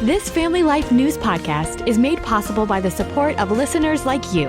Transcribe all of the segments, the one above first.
This Family Life News podcast is made possible by the support of listeners like you.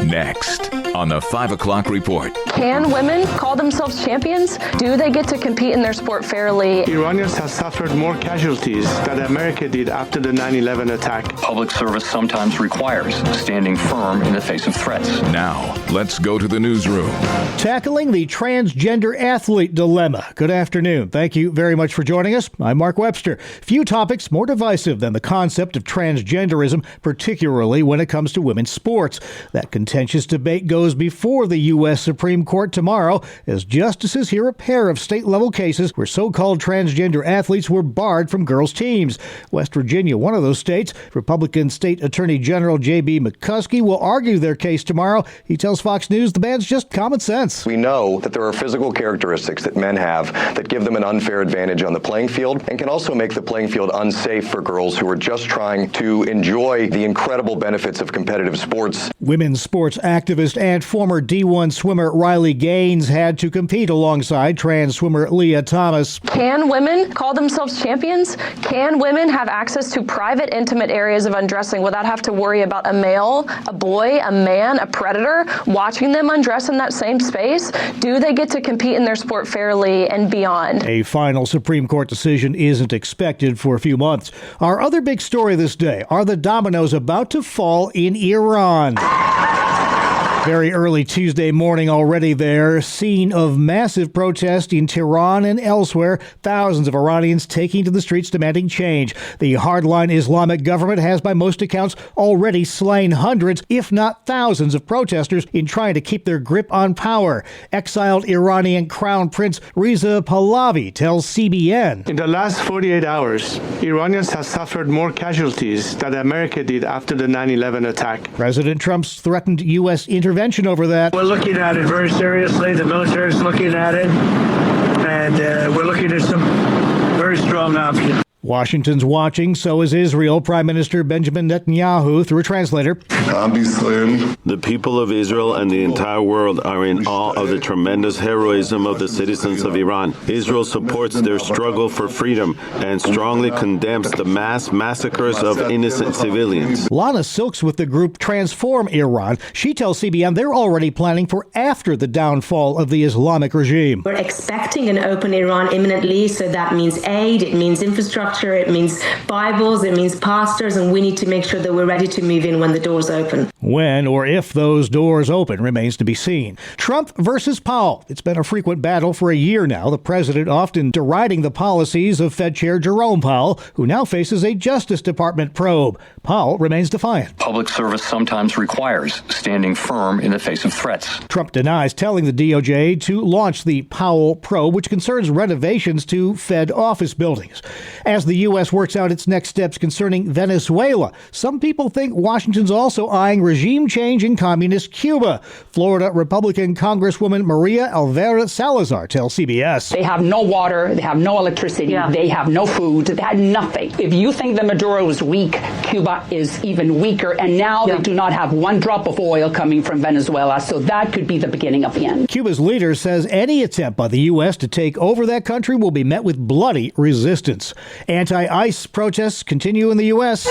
Next on the 5 o'clock report. Can women call themselves champions? Do they get to compete in their sport fairly? Iranians have suffered more casualties than America did after the 9/11 attack. Public service sometimes requires standing firm in the face of threats. Now, let's go to the newsroom. Tackling the transgender athlete dilemma. Good afternoon. Thank you very much for joining us. I'm Mark Webster. Few topics more divisive than the concept of transgenderism, particularly when it comes to women's sports. That contentious debate goes before the U.S. Supreme Court tomorrow as justices hear a pair of state-level cases where so-called transgender athletes were barred from girls' teams. West Virginia, one of those states, Republican State Attorney General J.B. McCuskey will argue their case tomorrow. He tells Fox News the ban's just common sense. We know that there are physical characteristics that men have that give them an unfair advantage on the playing field and can also make the playing field unsafe for girls who are just trying to enjoy the incredible benefits of competitive sports. Women's sports activist and former D1 swimmer Riley Gaines had to compete alongside trans swimmer Leah Thomas. Can women call themselves champions? Can women have access to private, intimate areas of undressing without having to worry about a male, a boy, a man, a predator watching them undress in that same space? Do they get to compete in their sport fairly and beyond? A final Supreme Court decision isn't expected for a few months. Our other big story this day, are the dominoes about to fall in Iran? Very early Tuesday morning already there, scene of massive protest in Tehran and elsewhere, thousands of Iranians taking to the streets demanding change. The hardline Islamic government has by most accounts already slain hundreds, if not thousands of protesters in trying to keep their grip on power. Exiled Iranian Crown Prince Reza Pahlavi tells CBN. In the last 48 hours, Iranians have suffered more casualties than America did after the 9/11 attack. President Trump's threatened U.S. intervention over that. We're looking at it very seriously. The military is looking at it, and we're looking at some very strong options. Washington's watching, so is Israel. Prime Minister Benjamin Netanyahu, through a translator. The people of Israel and the entire world are in awe of the tremendous heroism of the citizens of Iran. Israel supports their struggle for freedom and strongly condemns the mass massacres of innocent civilians. Lana Silks with the group Transform Iran. She tells CBN they're already planning for after the downfall of the Islamic regime. We're expecting an open Iran imminently, so that means aid, it means infrastructure, it means Bibles, it means pastors, and we need to make sure that we're ready to move in when the doors open. When or if those doors open remains to be seen. Trump versus Powell. It's been a frequent battle for a year now, the president often deriding the policies of Fed Chair Jerome Powell, who now faces a Justice Department probe. Powell remains defiant. Public service sometimes requires standing firm in the face of threats. Trump denies telling the DOJ to launch the Powell probe, which concerns renovations to Fed office buildings. As the U.S. works out its next steps concerning Venezuela, some people think Washington's also eyeing regime change in communist Cuba. Florida Republican Congresswoman Maria Elvira Salazar tells CBS. They have no water, they have no electricity, they have no food, they had nothing. If you think that Maduro is weak, Cuba is even weaker, and now they do not have one drop of oil coming from Venezuela, so that could be the beginning of the end. Cuba's leader says any attempt by the U.S. to take over that country will be met with bloody resistance. Anti-ICE protests continue in the U.S.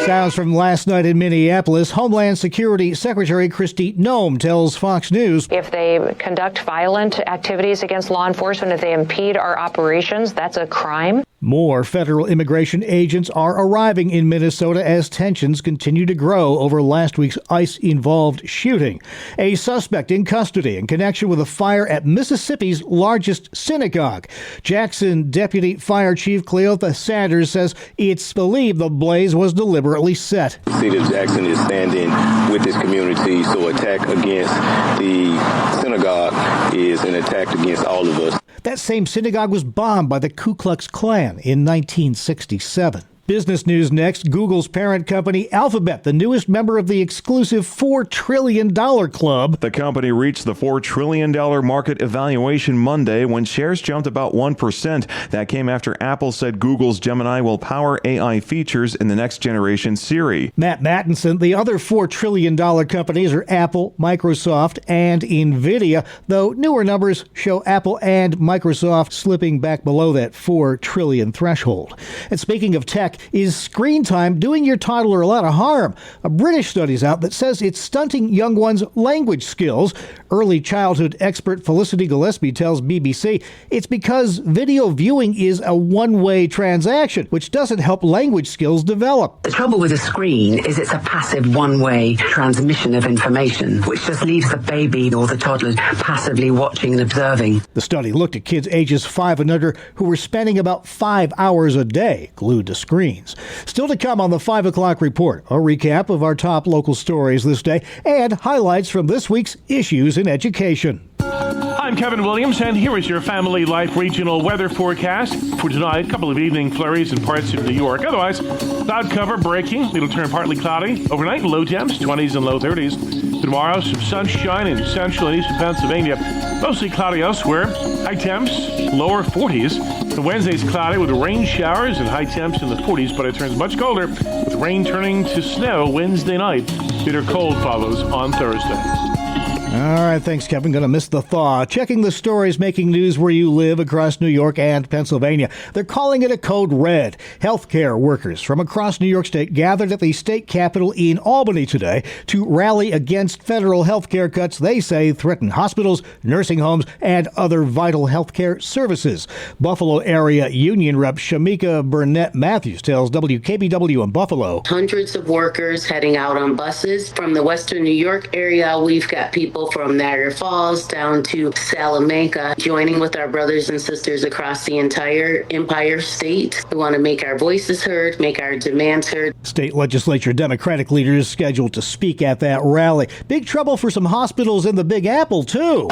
Sounds from last night in Minneapolis. Homeland Security Secretary Kristi Noem tells Fox News. If they conduct violent activities against law enforcement, if they impede our operations, that's a crime. More federal immigration agents are arriving in Minnesota as tensions continue to grow over last week's ICE-involved shooting. A suspect in custody in connection with a fire at Mississippi's largest synagogue. Jackson Deputy Fire Chief Cleotha Sanders says it's believed the blaze was deliberately set. The city of Jackson is standing with this community, so attack against the synagogue is an attack against all of us. That same synagogue was bombed by the Ku Klux Klan in 1967. Business news next. Google's parent company, Alphabet, the newest member of the exclusive $4 trillion club. The company reached the $4 trillion market evaluation Monday when shares jumped about 1%. That came after Apple said Google's Gemini will power AI features in the next generation Siri. Matt Mattinson, the other $4 trillion companies are Apple, Microsoft, and NVIDIA, though newer numbers show Apple and Microsoft slipping back below that $4 trillion threshold. And speaking of tech, is screen time doing your toddler a lot of harm? A British study's out that says it's stunting young ones' language skills. Early childhood expert Felicity Gillespie tells BBC it's because video viewing is a one-way transaction, which doesn't help language skills develop. The trouble with a screen is it's a passive one-way transmission of information, which just leaves the baby or the toddler passively watching and observing. The study looked at kids ages 5 and under who were spending about 5 hours a day glued to screens. Still to come on the 5 o'clock report, a recap of our top local stories this day and highlights from this week's issues in education. I'm Kevin Williams, and here is your Family Life regional weather forecast for tonight. A couple of evening flurries in parts of New York. Otherwise, cloud cover breaking. It'll turn partly cloudy. Overnight, low temps, 20s and low 30s. Tomorrow, some sunshine in central and eastern Pennsylvania. Mostly cloudy elsewhere. High temps, lower 40s. The Wednesday's cloudy with rain showers and high temps in the 40s, but it turns much colder with rain turning to snow Wednesday night. Bitter cold follows on Thursday. All right, thanks, Kevin. Going to miss the thaw. Checking the stories making news where you live across New York and Pennsylvania. They're calling it a code red. Healthcare workers from across New York State gathered at the state capitol in Albany today to rally against federal healthcare cuts they say threaten hospitals, nursing homes, and other vital healthcare services. Buffalo area union rep Shamika Burnett Matthews tells WKBW in Buffalo. Hundreds of workers heading out on buses. From the Western New York area, we've got people from Niagara Falls down to Salamanca, joining with our brothers and sisters across the entire Empire State. We want to make our voices heard, make our demands heard. State legislature Democratic leaders scheduled to speak at that rally. Big trouble for some hospitals in the Big Apple, too.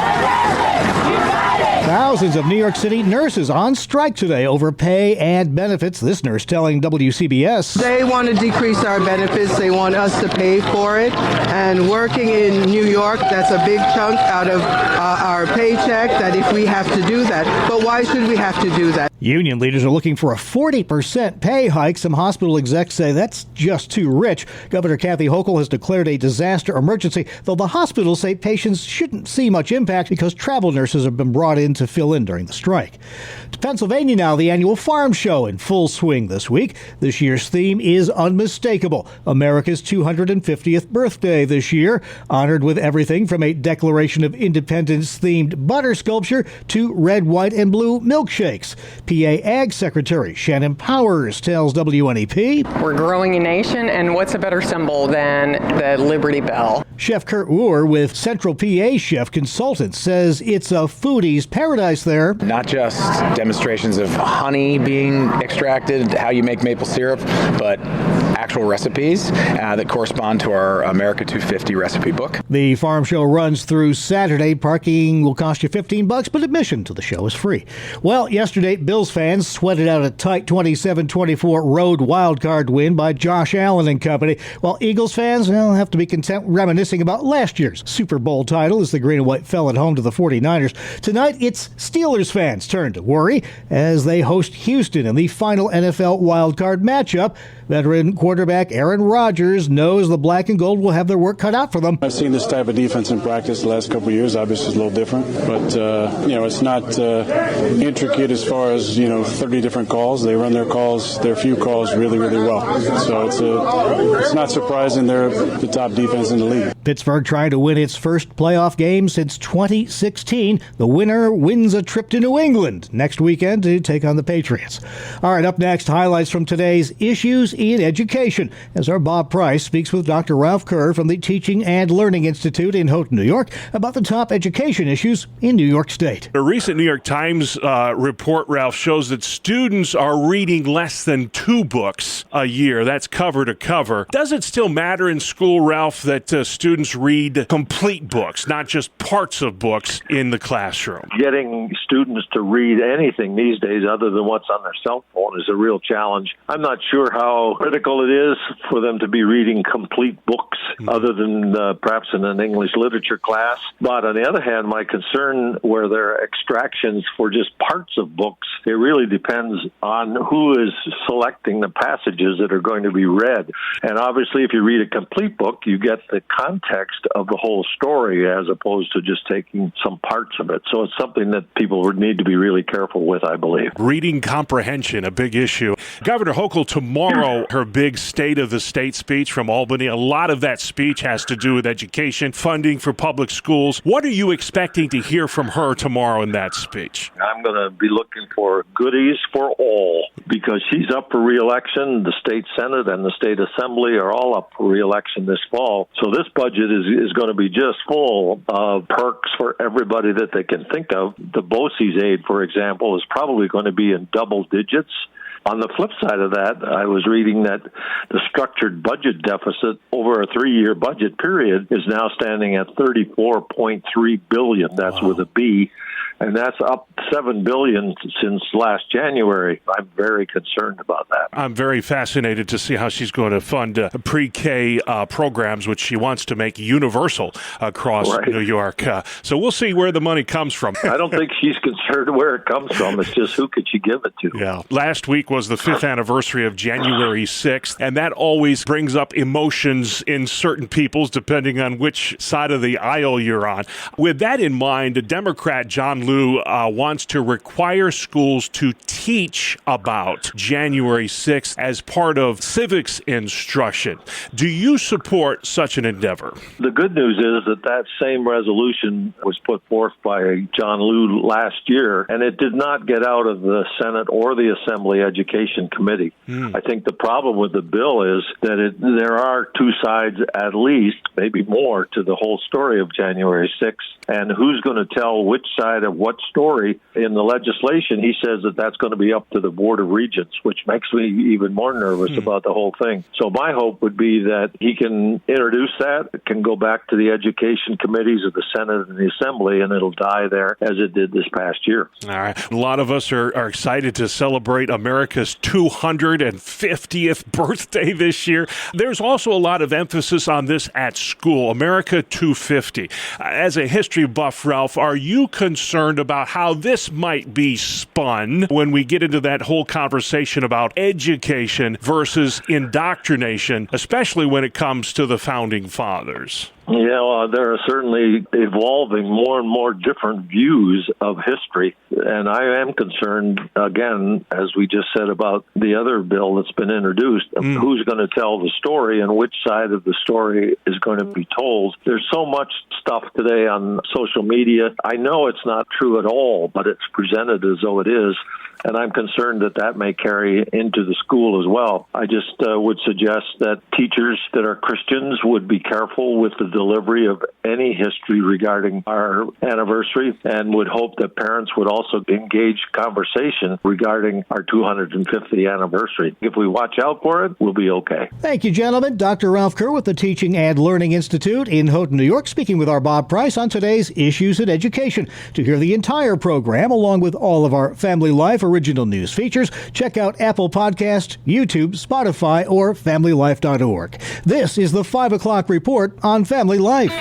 Thousands of New York City nurses on strike today over pay and benefits. This nurse telling WCBS. They want to decrease our benefits. They want us to pay for it. And working in New York, that's a big chunk out of our paycheck, that if we have to do that. But why should we have to do that? Union leaders are looking for a 40% pay hike. Some hospital execs say that's just too rich. Governor Kathy Hochul has declared a disaster emergency, though the hospitals say patients shouldn't see much impact because travel nurses have been brought in to fill in during the strike. To Pennsylvania now, the annual farm show in full swing this week. This year's theme is unmistakable. America's 250th birthday this year, honored with everything from a Declaration of Independence-themed butter sculpture to red, white, and blue milkshakes. PA Ag Secretary Shannon Powers tells WNEP. We're growing a nation, and what's a better symbol than the Liberty Bell? Chef Kurt Uhr with Central PA Chef Consultants says it's a foodie's paradise there. Not just demonstrations of honey being extracted, how you make maple syrup, but actual recipes that correspond to our America 250 recipe book. The farm show runs through Saturday. Parking will cost you $15, but admission to the show is free. Well, yesterday, Bills fans sweated out a tight 27-24 road wildcard win by Josh Allen and company, while Eagles fans have to be content reminiscing about last year's Super Bowl title as the green and white fell at home to the 49ers. Tonight, it's Steelers fans' turn to worry as they host Houston in the final NFL wildcard matchup. Veteran quarterback Aaron Rodgers knows the black and gold will have their work cut out for them. I've seen this type of defense in practice the last couple of years. Obviously, it's a little different, but it's not intricate as far as 30 different calls. They run their few calls really, really well. So it's not surprising they're the top defense in the league. Pittsburgh trying to win its first playoff game since 2016. The winner wins a trip to New England next weekend to take on the Patriots. All right, up next, highlights from today's issues in education. education, as our Bob Price speaks with Dr. Ralph Kerr from the Teaching and Learning Institute in Houghton, New York, about the top education issues in New York State. A recent New York Times report, Ralph, shows that students are reading less than 2 books a year. That's cover to cover. Does it still matter in school, Ralph, that students read complete books, not just parts of books in the classroom? Getting students to read anything these days other than what's on their cell phone is a real challenge. I'm not sure how critical it is for them to be reading complete books other than perhaps in an English literature class. But on the other hand, my concern where there are extractions for just parts of books, it really depends on who is selecting the passages that are going to be read. And obviously, if you read a complete book, you get the context of the whole story as opposed to just taking some parts of it. So it's something that people would need to be really careful with, I believe. Reading comprehension, a big issue. Governor Hochul tomorrow, her big State of the State speech from Albany. A lot of that speech has to do with education, funding for public schools. What are you expecting to hear from her tomorrow in that speech? I'm going to be looking for goodies for all because she's up for re-election. The state Senate and the state Assembly are all up for re-election this fall. So this budget is going to be just full of perks for everybody that they can think of. The BOCES aid, for example, is probably going to be in double digits. On the flip side of that, I was reading that the structured budget deficit over a 3-year budget period is now standing at $34.3 billion. That's with a B. And that's up $7 billion since last January. I'm very concerned about that. I'm very fascinated to see how she's going to fund pre-K programs, which she wants to make universal across New York. So we'll see where the money comes from. I don't think she's concerned where it comes from. It's just who could she give it to? Yeah. Last week was the 5th anniversary of January 6th, and that always brings up emotions in certain peoples, depending on which side of the aisle you're on. With that in mind, a Democrat, John Liu, wants to require schools to teach about January 6th as part of civics instruction. Do you support such an endeavor? The good news is that same resolution was put forth by John Liu last year, and it did not get out of the Senate or the Assembly Education Committee. I think the problem with the bill is that there are 2 sides at least, maybe more, to the whole story of January 6th, and who's going to tell which side of what story. In the legislation, he says that that's going to be up to the Board of Regents, which makes me even more nervous about the whole thing. So my hope would be that he can introduce that, it can go back to the education committees of the Senate and the Assembly, and it'll die there as it did this past year. All right. A lot of us are excited to celebrate America's 250th birthday this year. There's also a lot of emphasis on this at school, America 250. As a history buff, Ralph, are you concerned about how this might be spun when we get into that whole conversation about education versus indoctrination, especially when it comes to the Founding Fathers? Yeah, well, there are certainly evolving more and more different views of history. And I am concerned, again, as we just said about the other bill that's been introduced, who's going to tell the story and which side of the story is going to be told. There's so much stuff today on social media. I know it's not true at all, but it's presented as though it is. And I'm concerned that may carry into the school as well. I just would suggest that teachers that are Christians would be careful with the delivery of any history regarding our anniversary, and would hope that parents would also engage conversation regarding our 250th anniversary. If we watch out for it, we'll be okay. Thank you, gentlemen. Dr. Ralph Kerr with the Teaching and Learning Institute in Houghton, New York, speaking with our Bob Price on today's Issues in Education. To hear the entire program, along with all of our Family Life original news features, check out Apple Podcasts, YouTube, Spotify, or FamilyLife.org. This is the 5 o'clock report on Family Life.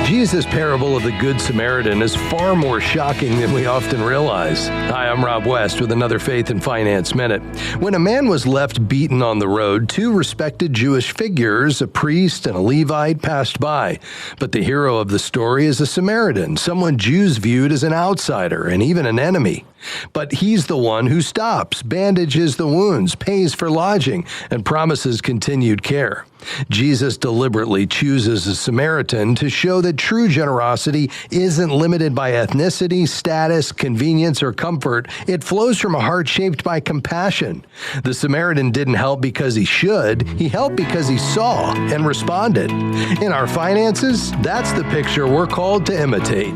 Jesus' parable of the Good Samaritan is far more shocking than we often realize. Hi, I'm Rob West with another Faith and Finance Minute. When a man was left beaten on the road, 2 respected Jewish figures, a priest and a Levite, passed by. But the hero of the story is a Samaritan, someone Jews viewed as an outsider and even an enemy. But he's the one who stops, bandages the wounds, pays for lodging, and promises continued care. Jesus deliberately chooses a Samaritan to show that true generosity isn't limited by ethnicity, status, convenience, or comfort. It flows from a heart shaped by compassion. The Samaritan didn't help because he should. He helped because he saw and responded. In our finances, that's the picture we're called to imitate.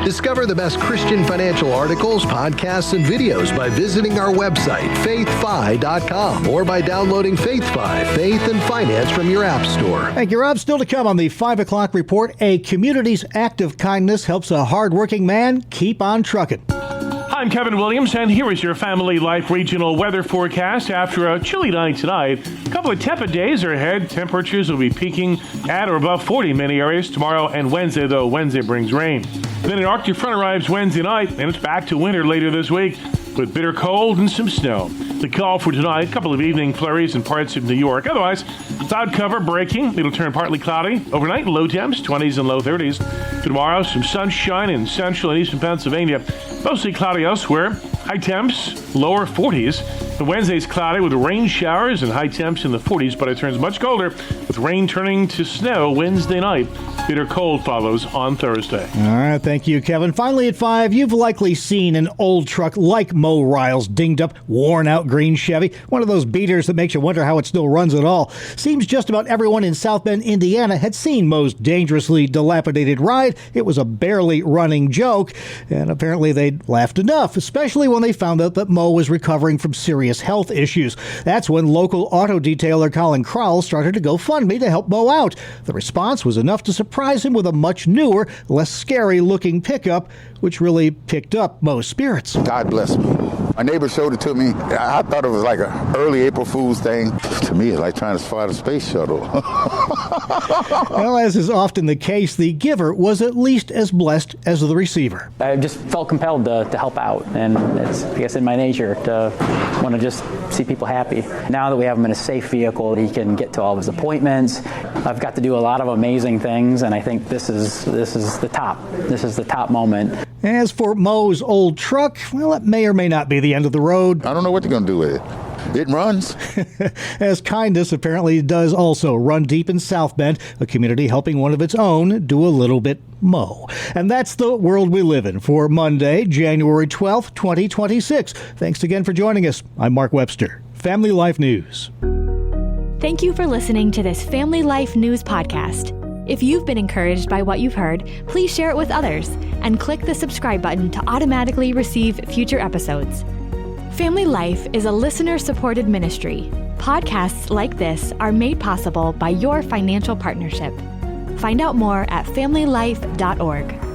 Discover the best Christian financial articles, podcasts, and videos by visiting our website, faithfi.com, or by downloading FaithFi, Faith and Finance from your app store. Thank you, Rob. Still to come on the 5 o'clock report, a community's act of kindness helps a hardworking man keep on trucking. I'm Kevin Williams, and here is your Family Life regional weather forecast. After a chilly night tonight, a couple of tepid days are ahead. Temperatures will be peaking at or above 40 in many areas tomorrow and Wednesday, though Wednesday brings rain. Then an Arctic front arrives Wednesday night, and it's back to winter later this week with bitter cold and some snow. The call for tonight, a couple of evening flurries in parts of New York. Otherwise, cloud cover breaking. It'll turn partly cloudy. Overnight, low temps, 20s and low 30s. Tomorrow, some sunshine in central and eastern Pennsylvania. Mostly cloudy elsewhere. High temps, lower 40s. And Wednesday's cloudy with rain showers and high temps in the 40s, but it turns much colder with rain turning to snow Wednesday night. Bitter cold follows on Thursday. All right, thank you, Kevin. Finally at 5, you've likely seen an old truck like Mo Ryle's dinged up, worn out green Chevy. One of those beaters that makes you wonder how it still runs at all. Seems just about everyone in South Bend, Indiana had seen Mo's dangerously dilapidated ride. It was a barely running joke, and apparently they'd laughed enough, especially when they found out that Mo was recovering from serious health issues. That's when local auto detailer Colin Crowell started a GoFundMe to help Mo out. The response was enough to surprise him with a much newer, less scary-looking pickup, which really picked up Mo's spirits. God bless me. My neighbor showed it to me. I thought it was like an early April Fool's thing. To me, it's like trying to fly the space shuttle. Well, as is often the case, the giver was at least as blessed as the receiver. I just felt compelled to help out, and it's, I guess, in my nature to want to just see people happy. Now that we have him in a safe vehicle, he can get to all of his appointments. I've got to do a lot of amazing things, and I think this is the top. This is the top moment. As for Mo's old truck, well, it may or may not be the end of the road. I don't know what they're going to do with it. It runs. As kindness apparently does also run deep in South Bend, a community helping one of its own do a little bit Mo. And that's the world we live in for Monday, January 12th, 2026. Thanks again for joining us. I'm Mark Webster, Family Life News. Thank you for listening to this Family Life News podcast. If you've been encouraged by what you've heard, please share it with others and click the subscribe button to automatically receive future episodes. Family Life is a listener-supported ministry. Podcasts like this are made possible by your financial partnership. Find out more at familylife.org.